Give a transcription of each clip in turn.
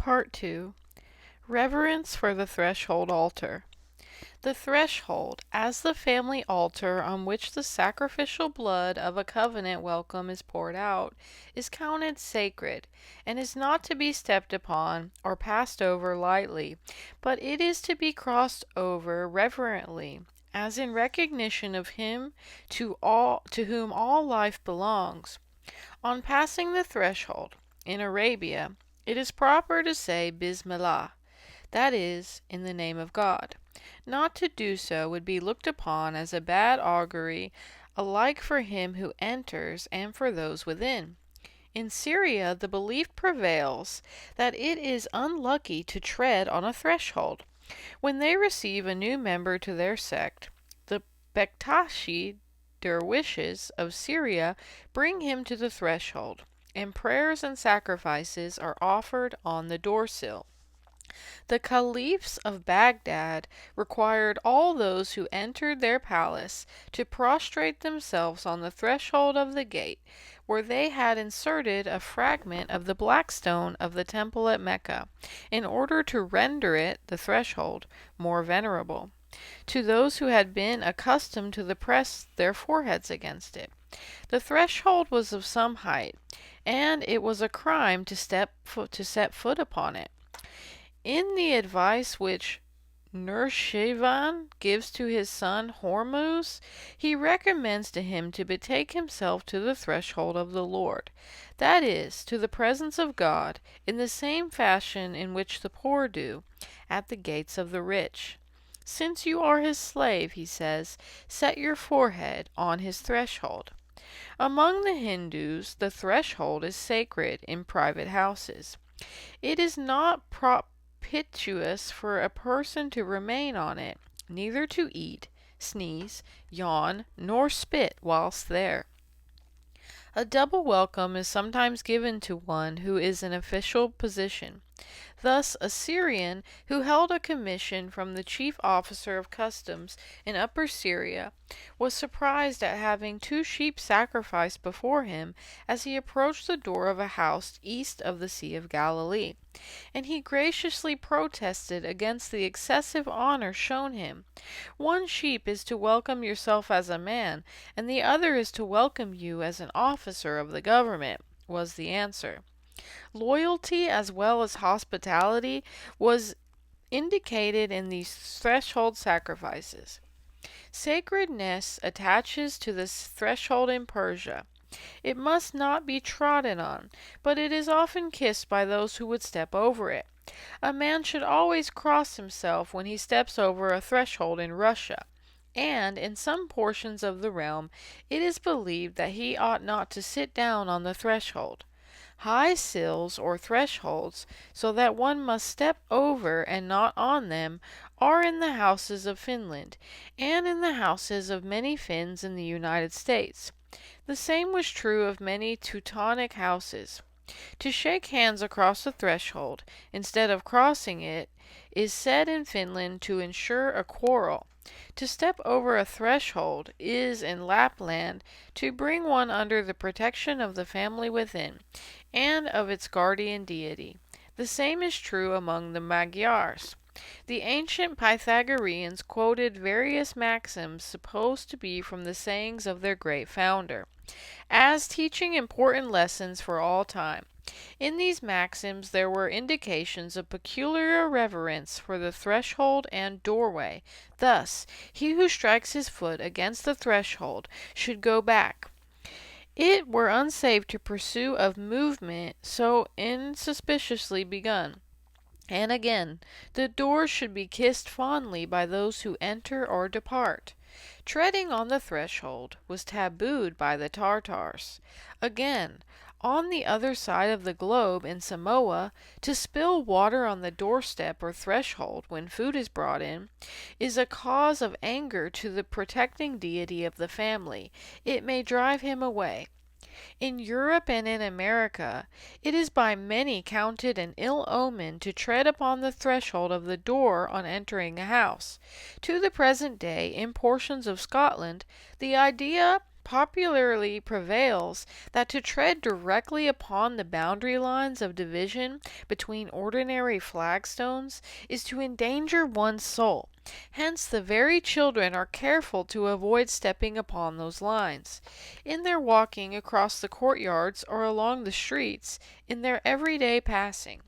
Part 2. Reverence for the Threshold Altar. The threshold, as the family altar on which the sacrificial blood of a covenant welcome is poured out, is counted sacred, and is not to be stepped upon or passed over lightly, but it is to be crossed over reverently, as in recognition of him to whom all life belongs. On passing the threshold, in Arabia, it is proper to say Bismillah, that is, in the name of God. Not to do so would be looked upon as a bad augury, alike for him who enters and for those within. In Syria the belief prevails that it is unlucky to tread on a threshold. When they receive a new member to their sect, the Bektashi dervishes of Syria bring him to the threshold, and prayers and sacrifices are offered on the door-sill. The caliphs of Baghdad required all those who entered their palace to prostrate themselves on the threshold of the gate, where they had inserted a fragment of the black stone of the temple at Mecca, in order to render it, the threshold, more venerable. To those who had been accustomed to press their foreheads against it, the threshold was of some height, and it was a crime to set foot upon it. In the advice which Nurshevan gives to his son Hormuz, he recommends to him to betake himself to the threshold of the Lord, that is, to the presence of God, in the same fashion in which the poor do, at the gates of the rich. Since you are his slave, he says, set your forehead on his threshold. Among the Hindus, the threshold is sacred in private houses. It is not propitious for a person to remain on it, neither to eat, sneeze, yawn, nor spit whilst there. A double welcome is sometimes given to one who is in official position. Thus, a Syrian who held a commission from the chief officer of customs in Upper Syria was surprised at having 2 sheep sacrificed before him as he approached the door of a house east of the Sea of Galilee, and he graciously protested against the excessive honor shown him. One sheep is to welcome yourself as a man, and the other is to welcome you as an officer of the government, was the answer. Loyalty as well as hospitality was indicated in these threshold sacrifices. Sacredness attaches to this threshold in Persia. It must not be trodden on, but it is often kissed by those who would step over it. A man should always cross himself when he steps over a threshold in Russia, and in some portions of the realm it is believed that he ought not to sit down on the threshold. High sills or thresholds, so that one must step over and not on them, are in the houses of Finland, and in the houses of many Finns in the United States. The same was true of many Teutonic houses. To shake hands across the threshold, instead of crossing it, is said in Finland to ensure a quarrel. To step over a threshold is, in Lapland, to bring one under the protection of the family within, and of its guardian deity. The same is true among the Magyars. The ancient Pythagoreans quoted various maxims supposed to be from the sayings of their great founder, as teaching important lessons for all time. In these maxims there were indications of peculiar reverence for the threshold and doorway. Thus, he who strikes his foot against the threshold should go back. It were unsafe to pursue a movement so inauspiciously begun. And again, the door should be kissed fondly by those who enter or depart. Treading on the threshold was tabooed by the Tartars. Again, on the other side of the globe in Samoa, to spill water on the doorstep or threshold when food is brought in is a cause of anger to the protecting deity of the family. It may drive him away. In Europe and in America, it is by many counted an ill omen to tread upon the threshold of the door on entering a house. To the present day, in portions of Scotland, the idea popularly prevails that to tread directly upon the boundary lines of division between ordinary flagstones is to endanger one's soul. Hence, the very children are careful to avoid stepping upon those lines. In their walking across the courtyards or along the streets, in their everyday passing.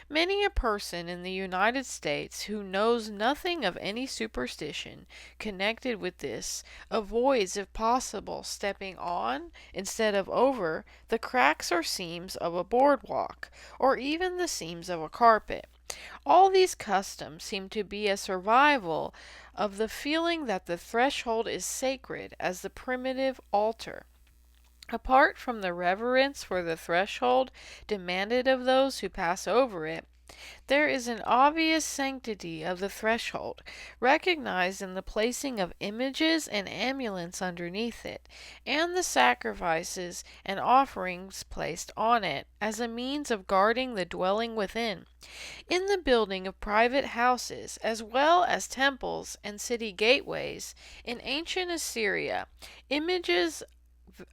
Many a person in the United States who knows nothing of any superstition connected with this avoids, if possible, stepping on, instead of over, the cracks or seams of a boardwalk, or even the seams of a carpet. All these customs seem to be a survival of the feeling that the threshold is sacred as the primitive altar. Apart from the reverence for the threshold demanded of those who pass over it, there is an obvious sanctity of the threshold, recognized in the placing of images and amulets underneath it, and the sacrifices and offerings placed on it as a means of guarding the dwelling within. In the building of private houses, as well as temples and city gateways, in ancient Assyria, images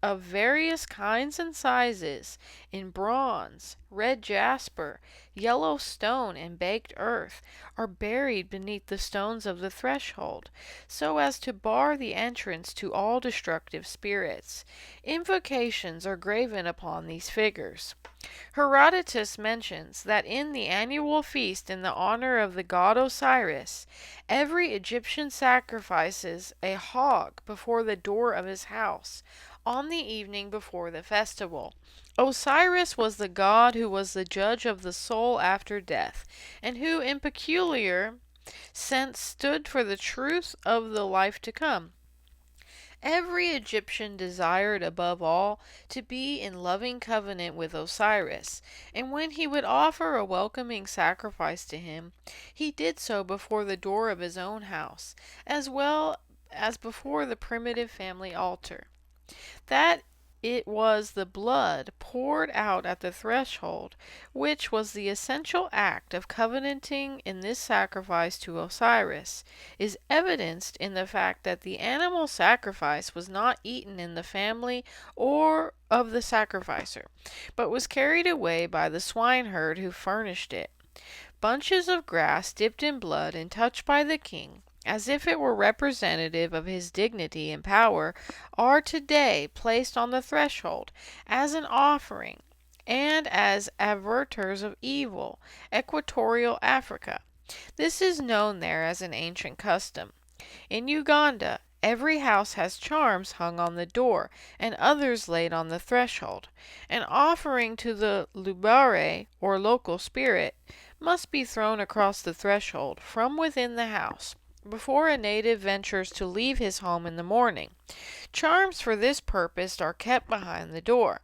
of various kinds and sizes, in bronze, red jasper, yellow stone, and baked earth, are buried beneath the stones of the threshold, so as to bar the entrance to all destructive spirits. Invocations are graven upon these figures. Herodotus mentions that in the annual feast in the honor of the god Osiris, every Egyptian sacrifices a hog before the door of his house on the evening before the festival. Osiris was the god who was the judge of the soul after death, and who in peculiar sense stood for the truth of the life to come. Every Egyptian desired above all to be in loving covenant with Osiris, and when he would offer a welcoming sacrifice to him, he did so before the door of his own house, as well as before the primitive family altar. That it was the blood poured out at the threshold, which was the essential act of covenanting in this sacrifice to Osiris, is evidenced in the fact that the animal sacrifice was not eaten in the family or of the sacrificer, but was carried away by the swineherd who furnished it. Bunches of grass dipped in blood and touched by the king, as if it were representative of his dignity and power, are today placed on the threshold as an offering and as averters of evil. Equatorial Africa. This is known there as an ancient custom. In Uganda, every house has charms hung on the door, and others laid on the threshold. An offering to the Lubare, or local spirit, must be thrown across the threshold from within the house before a native ventures to leave his home in the morning. Charms for this purpose are kept behind the door.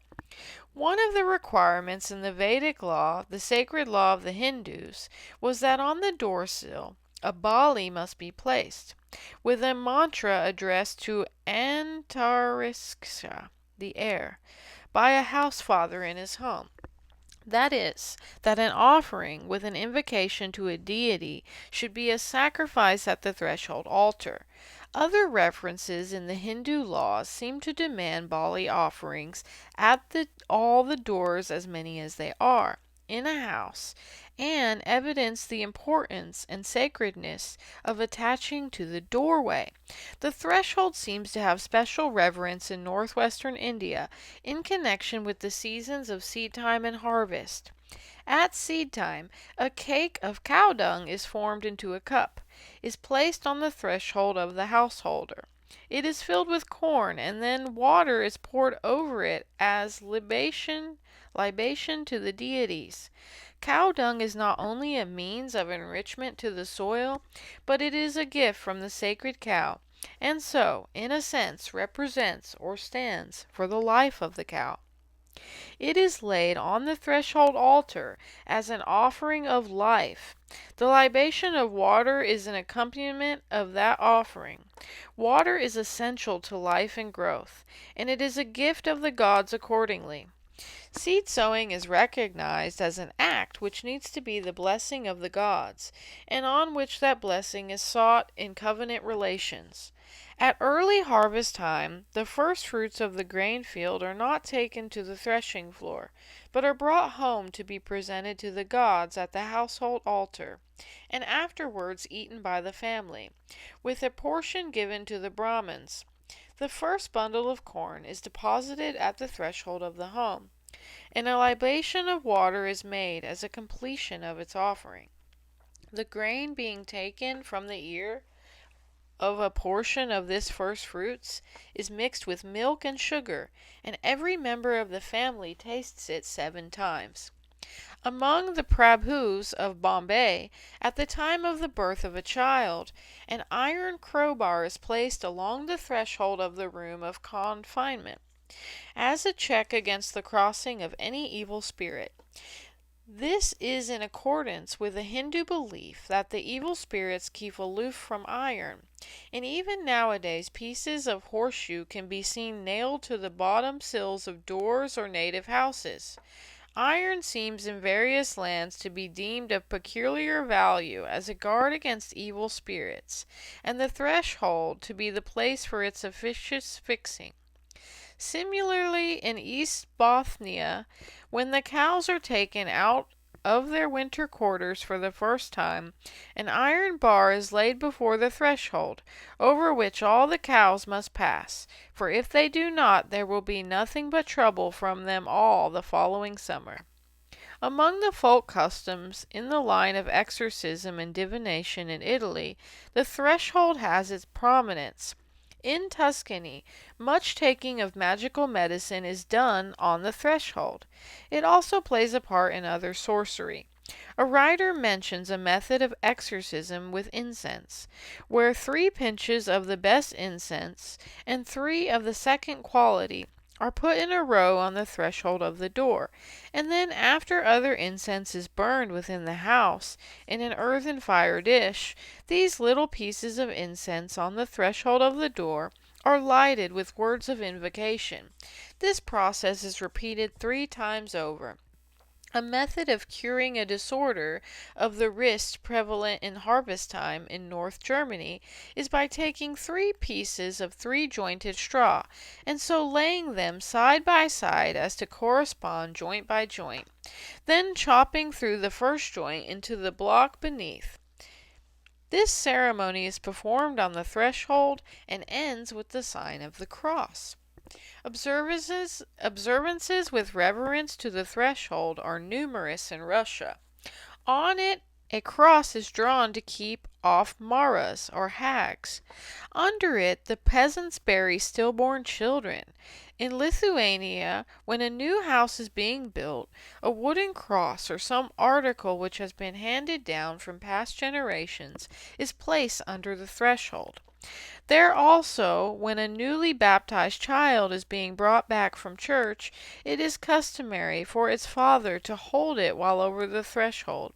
One of the requirements in the Vedic law, the sacred law of the Hindus, was that on the doorsill a bali must be placed, with a mantra addressed to Antariksha, the heir, by a housefather in his home. That is, that an offering with an invocation to a deity should be a sacrifice at the threshold altar. Other references in the Hindu laws seem to demand Bali offerings at all the doors, as many as they are, in a house, and evidence the importance and sacredness of attaching to the doorway. The threshold seems to have special reverence in northwestern India in connection with the seasons of seed time and harvest. At seed time, a cake of cow dung is formed into a cup, is placed on the threshold of the householder. It is filled with corn, and then water is poured over it as libation to the deities. Cow dung is not only a means of enrichment to the soil, but it is a gift from the sacred cow, and so, in a sense, represents or stands for the life of the cow. It is laid on the threshold altar as an offering of life. The libation of water is an accompaniment of that offering. Water is essential to life and growth, and it is a gift of the gods accordingly. Seed sowing is recognized as an act which needs to be the blessing of the gods, and on which that blessing is sought in covenant relations. At early harvest time, the first fruits of the grain field are not taken to the threshing floor, but are brought home to be presented to the gods at the household altar, and afterwards eaten by the family, with a portion given to the Brahmins. The first bundle of corn is deposited at the threshold of the home, and a libation of water is made as a completion of its offering. The grain being taken from the ear of a portion of this first fruits is mixed with milk and sugar, and every member of the family tastes it 7 times. Among the Prabhus of Bombay, at the time of the birth of a child, an iron crowbar is placed along the threshold of the room of confinement, as a check against the crossing of any evil spirit. This is in accordance with the Hindu belief that the evil spirits keep aloof from iron, and even nowadays pieces of horseshoe can be seen nailed to the bottom sills of doors or native houses. Iron seems in various lands to be deemed of peculiar value as a guard against evil spirits, and the threshold to be the place for its efficacious fixing. Similarly, in East Bothnia, when the cows are taken out of their winter quarters for the first time, an iron bar is laid before the threshold, over which all the cows must pass, for if they do not, there will be nothing but trouble from them all the following summer. Among the folk customs in the line of exorcism and divination in Italy, the threshold has its prominence. In Tuscany, much taking of magical medicine is done on the threshold. It also plays a part in other sorcery. A writer mentions a method of exorcism with incense, where 3 pinches of the best incense and 3 of the second quality are put in a row on the threshold of the door, and then after other incense is burned within the house in an earthen fire dish, these little pieces of incense on the threshold of the door are lighted with words of invocation. This process is repeated 3 times over. A method of curing a disorder of the wrist prevalent in harvest time in North Germany is by taking 3 pieces of 3-jointed straw, and so laying them side by side as to correspond joint by joint, then chopping through the first joint into the block beneath. This ceremony is performed on the threshold and ends with the sign of the cross. Observances with reverence to the threshold are numerous in Russia. On it a cross is drawn to keep off maras, or hags. Under it the peasants bury stillborn children. In Lithuania, when a new house is being built, a wooden cross or some article which has been handed down from past generations is placed under the threshold. There also, when a newly baptized child is being brought back from church, it is customary for its father to hold it while over the threshold,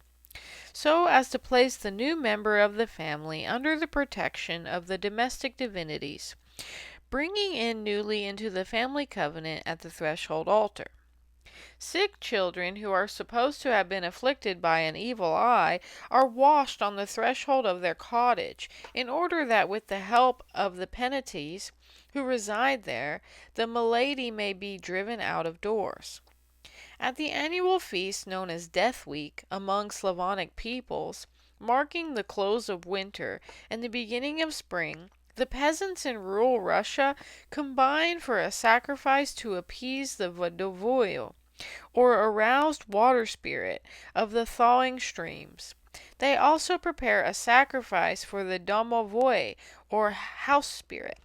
so as to place the new member of the family under the protection of the domestic divinities, bringing in newly into the family covenant at the threshold altar. Sick children who are supposed to have been afflicted by an evil eye are washed on the threshold of their cottage, in order that with the help of the penitents who reside there, the malady may be driven out of doors. At the annual feast known as Death Week among Slavonic peoples, marking the close of winter and the beginning of spring, the peasants in rural Russia combine for a sacrifice to appease the Vodovoyo, or aroused water spirit of the thawing streams. They also prepare a sacrifice for the domovoi, or house spirit.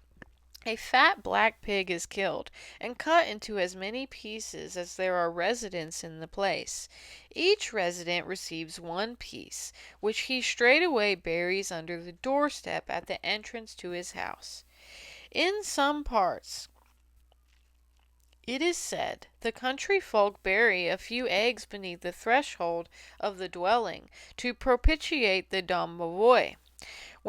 A fat black pig is killed and cut into as many pieces as there are residents in the place. Each resident receives 1 piece, which he straightway buries under the doorstep at the entrance to his house. In some parts, it is said, the country folk bury a few eggs beneath the threshold of the dwelling to propitiate the domovoi.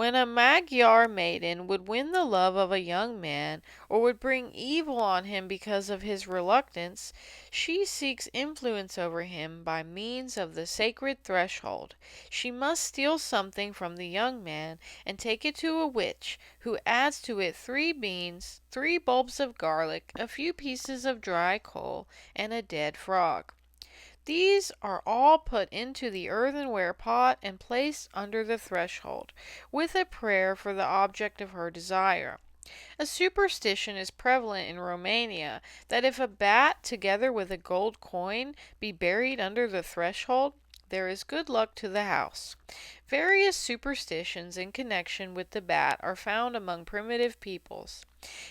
When a Magyar maiden would win the love of a young man, or would bring evil on him because of his reluctance, she seeks influence over him by means of the sacred threshold. She must steal something from the young man and take it to a witch, who adds to it 3 beans, 3 bulbs of garlic, a few pieces of dry coal, and a dead frog. These are all put into the earthenware pot and placed under the threshold, with a prayer for the object of her desire. A superstition is prevalent in Romania that if a bat together with a gold coin be buried under the threshold, there is good luck to the house. Various superstitions in connection with the bat are found among primitive peoples.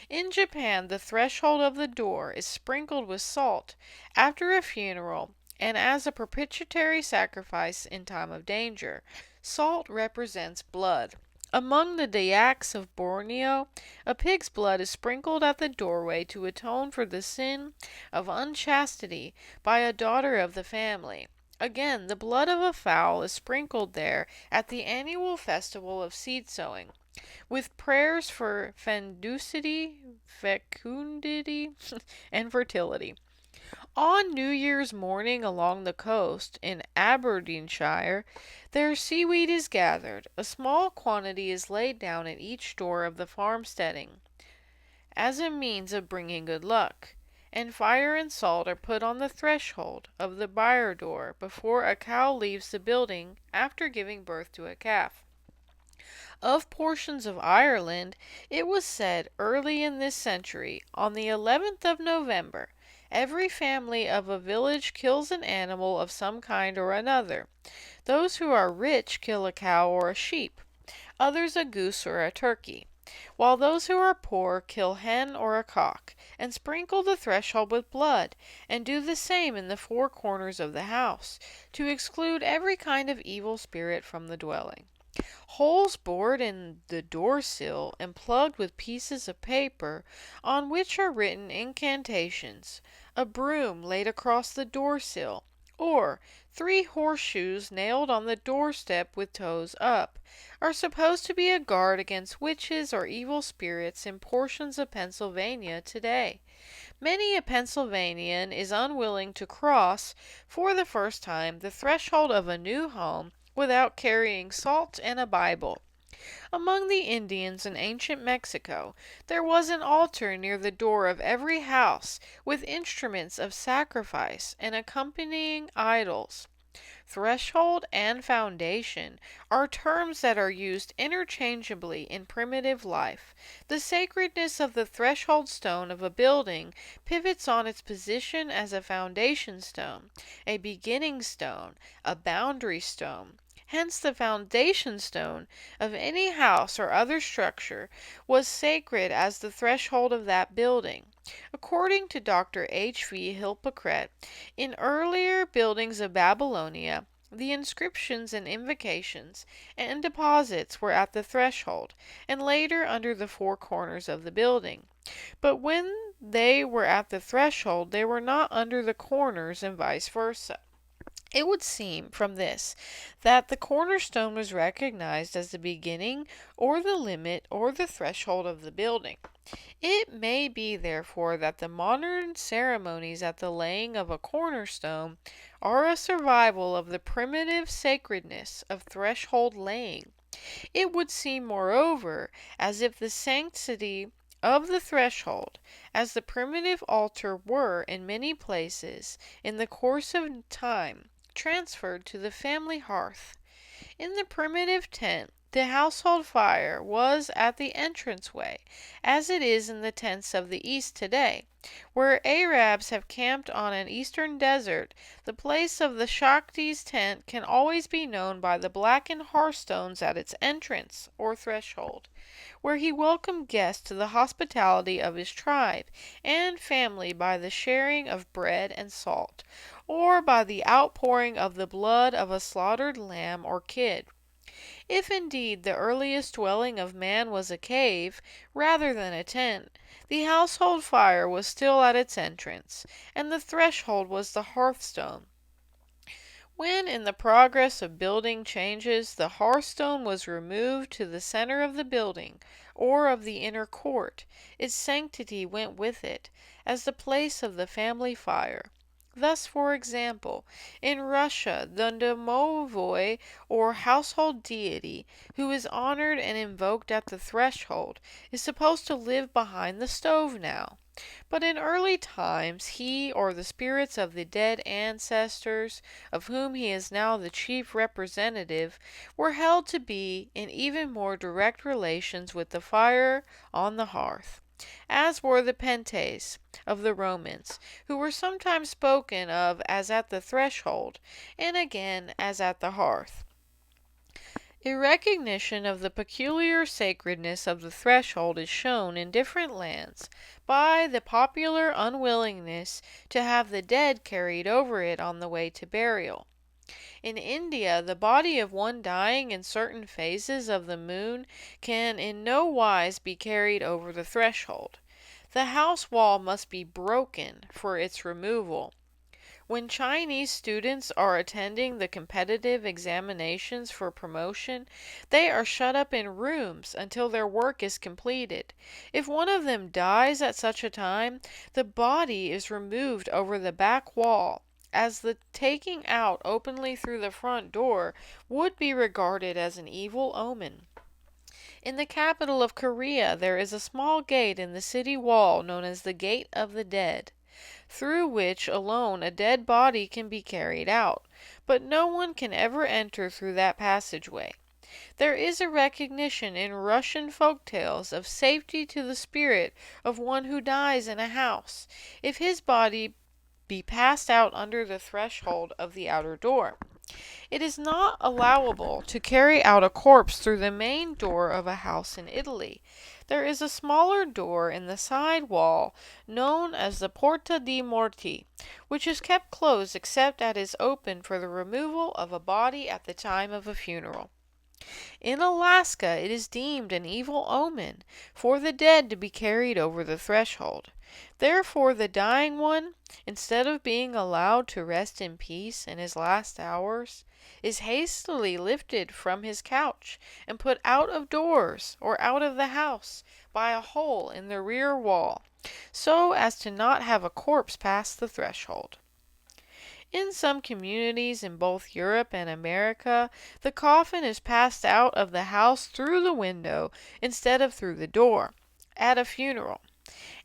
In Japan, the threshold of the door is sprinkled with salt after a funeral and as a propitiatory sacrifice in time of danger. Salt represents blood. Among the Dayaks of Borneo, a pig's blood is sprinkled at the doorway to atone for the sin of unchastity by a daughter of the family. Again, the blood of a fowl is sprinkled there at the annual festival of seed sowing, with prayers for fecundity, and fertility. On New Year's morning along the coast, in Aberdeenshire, their seaweed is gathered. A small quantity is laid down at each door of the farmsteading, as a means of bringing good luck, and fire and salt are put on the threshold of the byre door before a cow leaves the building after giving birth to a calf. Of portions of Ireland, it was said early in this century, on the 11th of November, every family of a village kills an animal of some kind or another. Those who are rich kill a cow or a sheep, others a goose or a turkey, while those who are poor kill hen or a cock, and sprinkle the threshold with blood, and do the same in the 4 corners of the house, to exclude every kind of evil spirit from the dwelling. Holes bored in the door sill and plugged with pieces of paper on which are written incantations, a broom laid across the door sill, or 3 horseshoes nailed on the doorstep with toes up, are supposed to be a guard against witches or evil spirits in portions of Pennsylvania today. Many a Pennsylvanian is unwilling to cross, for the first time, the threshold of a new home without carrying salt and a Bible. Among the Indians in ancient Mexico, there was an altar near the door of every house, with instruments of sacrifice and accompanying idols. Threshold and foundation are terms that are used interchangeably in primitive life. The sacredness of the threshold stone of a building pivots on its position as a foundation stone, a beginning stone, a boundary stone. Hence the foundation stone of any house or other structure was sacred as the threshold of that building. According to Dr. H. V. Hippocrate, in earlier buildings of Babylonia, the inscriptions and invocations and deposits were at the threshold, and later under the 4 corners of the building. But when they were at the threshold, they were not under the corners, and vice versa. It would seem from this that the cornerstone was recognized as the beginning or the limit or the threshold of the building. It may be, therefore, that the modern ceremonies at the laying of a cornerstone are a survival of the primitive sacredness of threshold laying. It would seem, moreover, as if the sanctity of the threshold, as the primitive altar, were, in many places, in the course of time, transferred to the family hearth. In the primitive tent, the household fire was at the entranceway, as it is in the tents of the East today. Where Arabs have camped on an eastern desert, the place of the Shakti's tent can always be known by the blackened hearthstones at its entrance, or threshold, where he welcomed guests to the hospitality of his tribe and family by the sharing of bread and salt, or by the outpouring of the blood of a slaughtered lamb or kid. If indeed the earliest dwelling of man was a cave, rather than a tent, the household fire was still at its entrance, and the threshold was the hearthstone. When in the progress of building changes, the hearthstone was removed to the center of the building, or of the inner court, its sanctity went with it, as the place of the family fire. Thus, for example, in Russia the domovoi, or household deity, who is honored and invoked at the threshold, is supposed to live behind the stove now. But in early times he or the spirits of the dead ancestors, of whom he is now the chief representative, were held to be in even more direct relations with the fire on the hearth, as were the Pentes of the Romans, who were sometimes spoken of as at the threshold, and again as at the hearth. A recognition of the peculiar sacredness of the threshold is shown in different lands by the popular unwillingness to have the dead carried over it on the way to burial. In India, the body of one dying in certain phases of the moon can in no wise be carried over the threshold. The house wall must be broken for its removal. When Chinese students are attending the competitive examinations for promotion, they are shut up in rooms until their work is completed. If one of them dies at such a time, the body is removed over the back wall, as the taking out openly through the front door would be regarded as an evil omen. In the capital of Korea there is a small gate in the city wall known as the Gate of the Dead, through which alone a dead body can be carried out, but no one can ever enter through that passageway. There is a recognition in Russian folk tales of safety to the spirit of one who dies in a house, if his body be passed out under the threshold of the outer door. It is not allowable to carry out a corpse through the main door of a house in Italy. There is a smaller door in the side wall known as the Porta dei Morti, which is kept closed except as it is opened for the removal of a body at the time of a funeral. In Alaska it is deemed an evil omen for the dead to be carried over the threshold. Therefore the dying one, instead of being allowed to rest in peace in his last hours, is hastily lifted from his couch and put out of doors or out of the house by a hole in the rear wall, so as to not have a corpse pass the threshold. In some communities in both Europe and America, the coffin is passed out of the house through the window instead of through the door, at a funeral.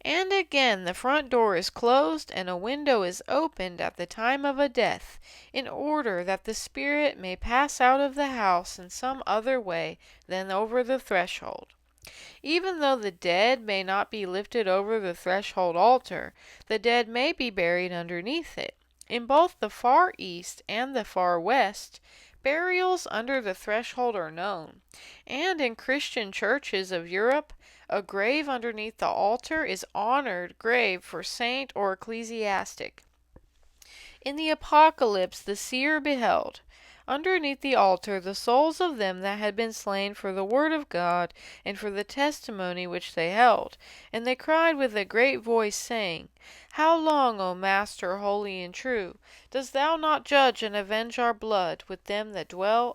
And again the front door is closed and a window is opened at the time of a death, in order that the spirit may pass out of the house in some other way than over the threshold. Even though the dead may not be lifted over the threshold altar, the dead may be buried underneath it. In both the Far East and the Far West, burials under the threshold are known, and in Christian churches of Europe, a grave underneath the altar is honored grave for saint or ecclesiastic. In the Apocalypse the seer beheld, underneath the altar, the souls of them that had been slain for the word of God and for the testimony which they held. And they cried with a great voice, saying, How long, O Master, holy and true, dost thou not judge and avenge our blood with them that dwell